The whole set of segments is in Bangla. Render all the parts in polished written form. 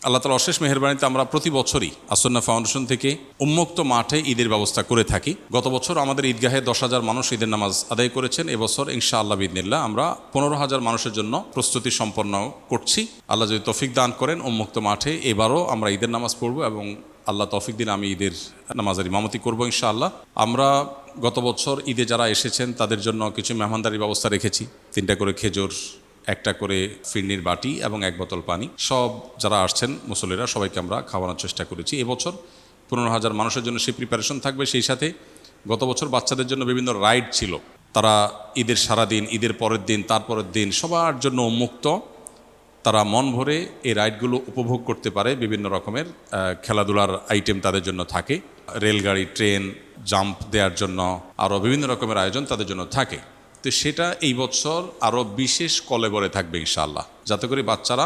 আল্লাহ তাআলার অশেষ মেহেরবানিতে আমরা প্রতি বছরই আসন্না ফাউন্ডেশন থেকে উন্মুক্ত মাঠে ঈদের ব্যবস্থা করে থাকি। গত বছর আমাদের ঈদগাহে 10,000 মানুষ ঈদের নামাজ আদায় করেছেন। এবছর ইনশাআল্লাহ বিইذনিল্লাহ আমরা 15,000 মানুষের জন্য প্রস্তুতি সম্পন্ন করছি। আল্লাহ যদি তৌফিক দান করেন উন্মুক্ত মাঠে এবারও আমরা ঈদের নামাজ পড়ব এবং আল্লাহ তৌফিক দিন আমি ঈদের নামাজের ইমামতি করব ইনশাআল্লাহ। আমরা গত বছর ঈদে যারা এসেছেন তাদের জন্য কিছু মেহমানদারির ব্যবস্থা রেখেছি। 3টা করে খেজুর, 1টা করে ফিরনির বাটি এবং 1 বোতল পানি। সব যারা আসছেন মুসল্লিরা সবাইকে আমরা খাওয়ানোর চেষ্টা করেছি। এবছর 15,000 মানুষের জন্য সেই প্রিপারেশন থাকবে। সেই সাথে গত বছর বাচ্চাদের জন্য বিভিন্ন রাইড ছিল, তারা ঈদের সারাদিন, ঈদের পরের দিন, তারপরের দিন সবার জন্য উন্মুক্ত। তারা মন ভরে এই রাইডগুলো উপভোগ করতে পারে। বিভিন্ন রকমের খেলাধুলার আইটেম তাদের জন্য থাকে, রেলগাড়ি, ট্রেন, জাম্প দেওয়ার জন্য আরও বিভিন্ন রকমের আয়োজন তাদের জন্য থাকে। তো সেটা এই বছর আরও বিশেষ কলেবরে থাকবে ইনশাআল্লাহ, যাতে করে বাচ্চারা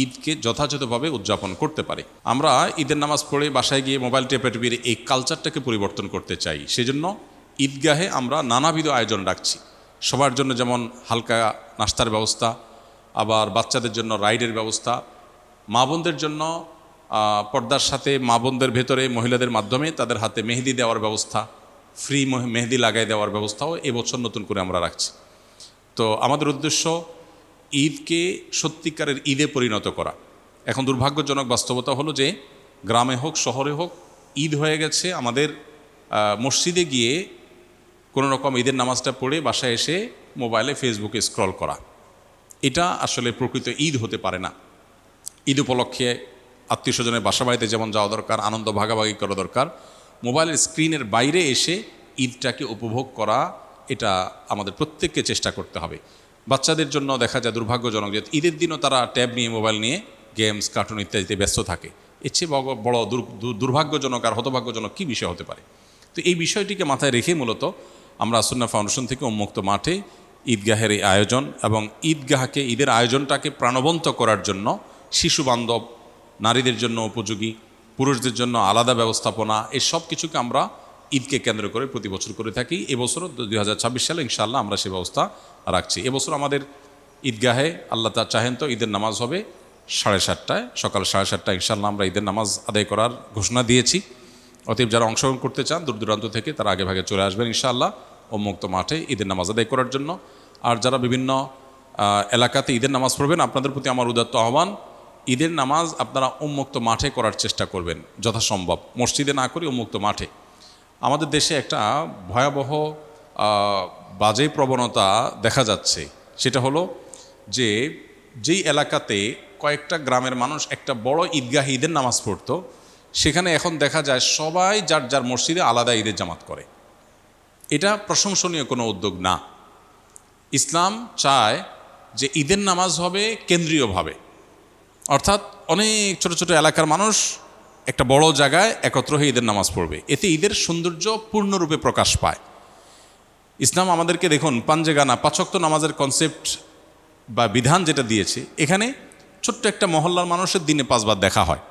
ঈদকে যথাযথভাবে উদযাপন করতে পারে। আমরা ঈদের নামাজ পড়ে বাসায় গিয়ে মোবাইল টেপাটেপির এই কালচারটাকে পরিবর্তন করতে চাই। সেজন্য ঈদগাহে আমরা নানাবিধ আয়োজন রাখছি। সবার জন্য যেমন হালকা নাস্তার ব্যবস্থা, আবার বাচ্চাদের জন্য রাইডের ব্যবস্থা, মা বোনদের জন্য পর্দার সাথে মা বোনদের ভেতরে মহিলাদের মাধ্যমে তাদের হাতে মেহেদি দেওয়ার ব্যবস্থা, ফ্রি মেহেদি লাগাই দেওয়ার ব্যবস্থাও এবছর নতুন করে আমরা রাখছি। তো আমাদের উদ্দেশ্য ঈদকে সত্যিকারের ঈদে পরিণত করা। এখন দুর্ভাগ্যজনক বাস্তবতা হলো যে গ্রামে হোক শহরে হোক ঈদ হয়ে গেছে আমাদের মসজিদে গিয়ে কোনো রকম ঈদের নামাজটা পড়ে বাসায় এসে মোবাইলে ফেসবুকে স্ক্রল করা। এটা আসলে প্রকৃত ঈদ হতে পারে না। ঈদ উপলক্ষে আত্মীয় স্বজনের বাসা বাড়িতে যেমন যাওয়া দরকার, আনন্দ ভাগাভাগি করা দরকার, মোবাইলের স্ক্রিনের বাইরে এসে ঈদটাকে উপভোগ করা এটা আমাদের প্রত্যেককে চেষ্টা করতে হবে। বাচ্চাদের জন্য দেখা যায় দুর্ভাগ্যজনক যে ঈদের দিনও তারা ট্যাব নিয়ে, মোবাইল নিয়ে গেমস, কার্টুন ইত্যাদিতে ব্যস্ত থাকে। এর চেয়ে বড় দুর্ভাগ্যজনক আর হতভাগ্যজনক কী বিষয় হতে পারে? তো এই বিষয়টিকে মাথায় রেখে মূলত আমরা আসন্না ফাউন্ডেশন থেকে উন্মুক্ত মাঠে ঈদগাহের এই আয়োজন এবং ঈদগাহকে, ঈদের আয়োজনটাকে প্রাণবন্ত করার জন্য শিশু বান্ধব, নারীদের জন্য উপযোগী, পুরুষদের জন্য আলাদা ব্যবস্থাপনা, এই সব কিছুকে আমরা ঈদকে কেন্দ্র করে প্রতি বছর করে থাকি। এবছরও 2026 সালে ইনশাআল্লাহ আমরা সেই ব্যবস্থা রাখছি। এবছর আমাদের ঈদগাহে আল্লাহ তা চাহেন তো ঈদের নামাজ হবে 7:30টায়, সকাল 7:30টায় ইনশাআল্লাহ আমরা ঈদের নামাজ আদায় করার ঘোষণা দিয়েছি। অতএব যারা অংশগ্রহণ করতে চান দূর দূরান্ত থেকে তারা আগে ভাগে চলে আসবেন ইনশাআল্লাহ উন্মুক্ত মাঠে ঈদের নামাজ আদায় করার জন্য। আর যারা বিভিন্ন এলাকাতে ঈদের নামাজ পড়বেন, আপনাদের প্রতি আমার উদাত্ত আহ্বান, ঈদের নামাজ আপনারা উন্মুক্ত মাঠে করার চেষ্টা করবেন যথাসম্ভব, মসজিদে না করে উন্মুক্ত মাঠে। আমাদের দেশে একটা ভয়াবহ বাজে প্রবণতা দেখা যাচ্ছে। সেটা হলো যে যেই এলাকাতে কয়েকটা গ্রামের মানুষ একটা বড় ঈদগাহে ঈদের নামাজ পড়তো, সেখানে এখন দেখা যায় সবাই যার যার মসজিদে আলাদা ঈদের জামাত করে। এটা প্রশংসনীয় কোনো উদ্যোগ না। ইসলাম চায় যে ঈদের নামাজ হবে কেন্দ্রীয়ভাবে, অর্থাৎ অনেক ছোট ছোট এলাকার মানুষ একটা বড় জায়গায় একত্র হয়ে ঈদের নামাজ পড়বে। এতে ঈদের সৌন্দর্য পূর্ণরূপে প্রকাশ পায়। ইসলাম আমাদেরকে দেখুন পাঞ্জেগানা 5 ওয়াক্ত নামাজের কনসেপ্ট বা বিধান যেটা দিয়েছে, এখানে ছোট্ট একটা মহল্লার মানুষের দিনে 5 বার দেখা হয়।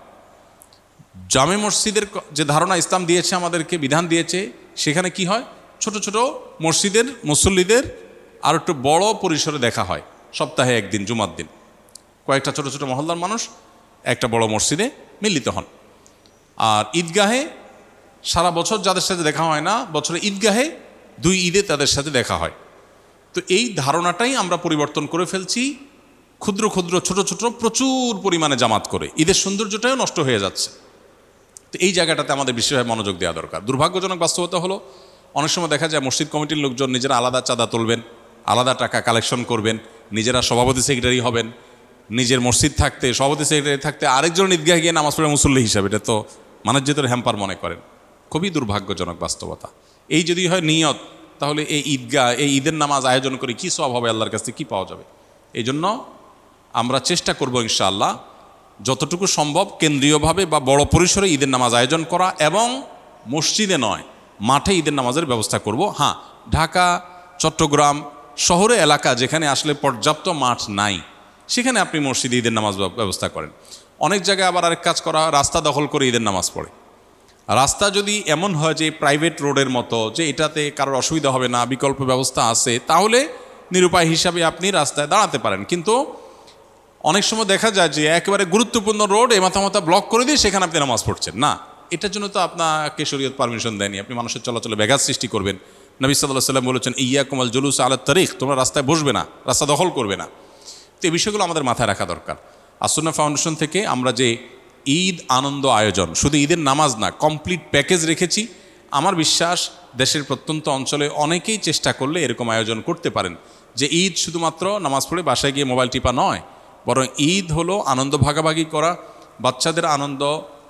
জামে মসজিদের যে ধারণা ইসলাম দিয়েছে, আমাদেরকে বিধান দিয়েছে, সেখানে কি হয়, ছোট ছোট মসজিদের মুসল্লিদের আর একটু বড় পরিসরে দেখা হয়। সপ্তাহে একদিন জুমার দিন কয়েকটা ছোট ছোট মহল্লার মানুষ একটা বড় মসজিদে মিলিত হন। আর ঈদগাহে সারা বছর যাদের সাথে দেখা হয় না, বছরে ঈদগাহে 2 ঈদে তাদের সাথে দেখা হয়। তো এই ধারণাটাই আমরা পরিবর্তন করে ফেলছি, ক্ষুদ্র ক্ষুদ্র ছোট ছোট প্রচুর পরিমাণে জামাত করে ঈদের সৌন্দর্যটাও নষ্ট হয়ে যাচ্ছে। তো এই জায়গাটাতে আমাদের বিশেষভাবে মনোযোগ দেওয়া দরকার। দুর্ভাগ্যজনক বাস্তবতা হলো অনেক সময় দেখা যায় মসজিদ কমিটির লোকজন নিজেরা আলাদা চাঁদা তুলবেন, আলাদা টাকা কালেকশন করবেন, নিজেরা সভাপতি সেক্রেটারি হবেন, নিজের মসজিদ থাকতে সভাপতি সেক্রেটারি থাকতে আরেকজন ঈদগাহে গিয়ে নামাজ পড়ে মুসল্লি হিসাবে, এটা তো মানবজাতির হ্যাম্পার মনে করেন। খুবই দুর্ভাগ্যজনক বাস্তবতা। এই যদি হয় নিয়ত, তাহলে এই ঈদগাহ, এই ঈদের নামাজ আয়োজন করে কী সওয়াব হবে, আল্লাহর কাছে কী পাওয়া যাবে? এই জন্য আমরা চেষ্টা করব ইনশাআল্লাহ যতটুকু সম্ভব কেন্দ্রীয়ভাবে বা বড় পরিসরে ঈদের নামাজ আয়োজন করা, এবং মসজিদে নয় মাঠে ঈদের নামাজের ব্যবস্থা করব। হ্যাঁ, ঢাকা, চট্টগ্রাম শহরে এলাকা যেখানে আসলে পর্যাপ্ত মাঠ নাই, সেখানে আপনি মসজিদে ঈদের নামাজ ব্যবস্থা করেন। অনেক জায়গায় আবার আরেক কাজ করা, রাস্তা দখল করে ঈদের নামাজ পড়ে। রাস্তা যদি এমন হয় যে প্রাইভেট রোডের মতো, যে এটাতে কারোর অসুবিধা হবে না, বিকল্প ব্যবস্থা আছে, তাহলে নিরুপায় হিসাবে আপনি রাস্তায় দাঁড়াতে পারেন। কিন্তু অনেক সময় দেখা যায় যে একেবারে গুরুত্বপূর্ণ রোড মাথা ব্লক করে দিয়ে সেখানে আপনি নামাজ পড়ছেন না, এটার জন্য তো আপনাকে শরীয়ত পারমিশন দেয়নি। আপনি মানুষের চলাচলে ব্যাঘাত সৃষ্টি করবেন। নবী সাল্লাল্লাহু আলাইহি ওয়াসাল্লাম বলেছেন, ইয়াকুম আল জুলুস আলা তারিক, তোমরা রাস্তায় বসবে না, রাস্তা দখল করবে না। তো এই বিষয়গুলো আমাদের মাথায় রাখা দরকার। আসুন্নাহ ফাউন্ডেশন থেকে আমরা যে ঈদ আনন্দ আয়োজন, শুধু ঈদের নামাজ না, কমপ্লিট প্যাকেজ রেখেছি। আমার বিশ্বাস দেশের প্রত্যন্ত অঞ্চলে অনেকেই চেষ্টা করলে এরকম আয়োজন করতে পারেন, যে ঈদ শুধুমাত্র নামাজ পড়ে বাসায় গিয়ে মোবাইল টিপা নয়, বরং ঈদ হলো আনন্দ ভাগাভাগি করা, বাচ্চাদের আনন্দ,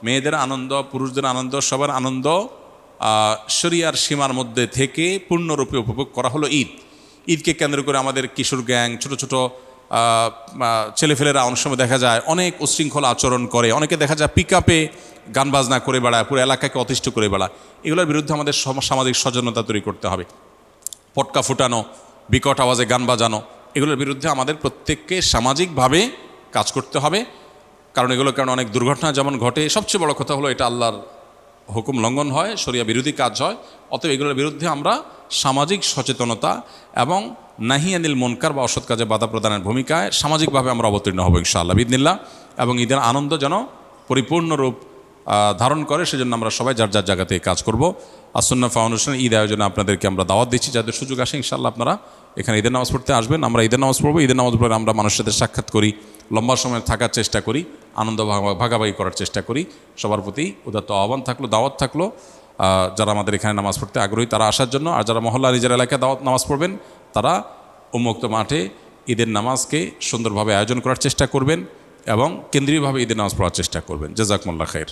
মেয়েদের আনন্দ, পুরুষদের আনন্দ, সবার আনন্দ শরিয়ার সীমার মধ্যে থেকে পূর্ণরূপে উপভোগ করা হলো ঈদ। ঈদকে কেন্দ্র করে আমাদের কিশোর গ্যাং, ছোট ছোট ছেলেফেলেরা অনেক সময় দেখা যায় অনেক উচ্ছৃঙ্খল আচরণ করে, অনেকে দেখা যায় পিক আপে গান বাজনা করে বেড়ায়, পুরো এলাকাকে অতিষ্ঠ করে বেড়ায়। এগুলোর বিরুদ্ধে আমাদের সামাজিক সচেতনতা তৈরি করতে হবে। পটকা ফুটানো, বিকট আওয়াজে গান বাজানো, এগুলোর বিরুদ্ধে আমাদের প্রত্যেককে সামাজিকভাবে কাজ করতে হবে। কারণ এগুলোর কারণে অনেক দুর্ঘটনা যেমন ঘটে, সবচেয়ে বড় কথা হলো এটা আল্লাহর হুকুম লঙ্ঘন হয়, শরিয়া বিরোধী কাজ হয়। অতএব এগুলোর বিরুদ্ধে আমরা সামাজিক সচেতনতা এবং নাহি আনিল মুনকার বা অসৎ কাজে বাধা প্রদানের ভূমিকায় সামাজিকভাবে আমরা অবতীর্ণ হব ইনশাআল্লাহ বিইذনিল্লাহ। এবং ঈদের আনন্দ যেন পরিপূর্ণ রূপ ধারণ করে, সেজন্য আমরা সবাই যার যার জায়গাতে কাজ করব। আসুন্নাহ ফাউন্ডেশনের ঈদ আয়োজনে আপনাদেরকে আমরা দাওয়াত দিচ্ছি, যাদের সুযোগ আসে ইনশাআল্লাহ আপনারা এখানে ঈদের নামাজ পড়তে আসবেন। আমরা ঈদের নামাজ পড়বো, ঈদের নামাজ পড়ে আমরা মানুষের সাথে সাক্ষাৎ করি, লম্বা সময় থাকার চেষ্টা করি, আনন্দ ভাগাভাগি করার চেষ্টা করি। সবার প্রতি উদাত্ত আহ্বান থাকলো, দাওয়াত থাকলো, যারা আমাদের এখানে নামাজ পড়তে আগ্রহী তারা আসার জন্য। আর যারা মহল্লা নিজের এলাকায় নামাজ পড়বেন তারা উন্মুক্ত মাঠে ঈদের নামাজকে সুন্দরভাবে আয়োজন করার চেষ্টা করবেন এবং কেন্দ্রীয়ভাবে ঈদের নামাজ পড়ার চেষ্টা করবেন। জাযাকুমুল্লাহ খাইর।